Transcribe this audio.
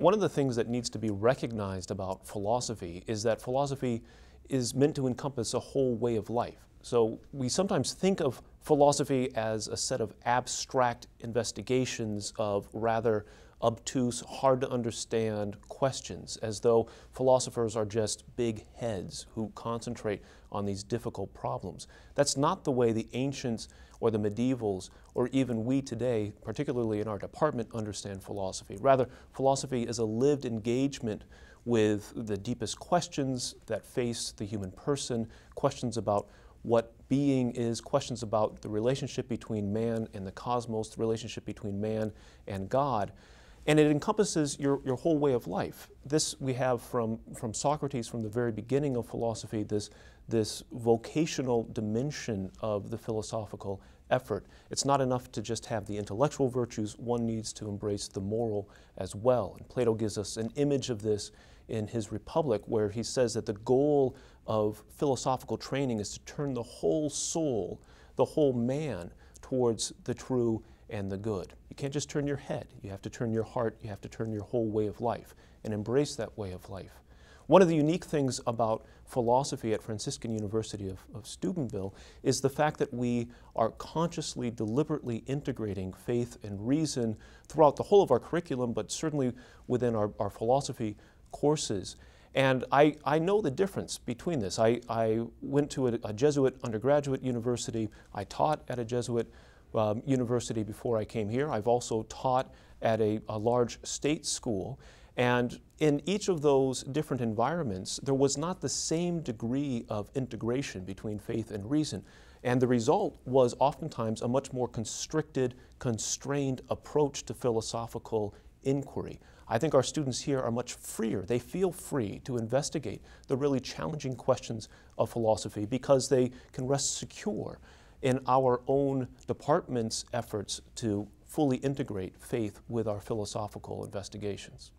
One of the things that needs to be recognized about philosophy is that philosophy is meant to encompass a whole way of life. So we sometimes think of philosophy as a set of abstract investigations of rather obtuse, hard to understand questions, as though philosophers are just big heads who concentrate on these difficult problems. That's not the way the ancients or the medievals or even we today, particularly in our department, understand philosophy. Rather, philosophy is a lived engagement with the deepest questions that face the human person, questions about what being is, questions about the relationship between man and the cosmos, the relationship between man and God. And it encompasses your whole way of life. This we have from Socrates, from the very beginning of philosophy, this vocational dimension of the philosophical effort. It's not enough to just have the intellectual virtues, one needs to embrace the moral as well. And Plato gives us an image of this in his Republic, where he says that the goal of philosophical training is to turn the whole soul, the whole man, towards the true and the good. You can't just turn your head, you have to turn your heart, you have to turn your whole way of life and embrace that way of life. One of the unique things about philosophy at Franciscan University of Steubenville is the fact that we are consciously, deliberately integrating faith and reason throughout the whole of our curriculum, but certainly within our philosophy courses. And I know the difference between this. I went to a Jesuit undergraduate university. I taught at a Jesuit university before I came here. I've also taught at a large state school. And in each of those different environments, there was not the same degree of integration between faith and reason. And the result was oftentimes a much more constricted, constrained approach to philosophical inquiry. I think our students here are much freer. They feel free to investigate the really challenging questions of philosophy because they can rest secure in our own department's efforts to fully integrate faith with our philosophical investigations.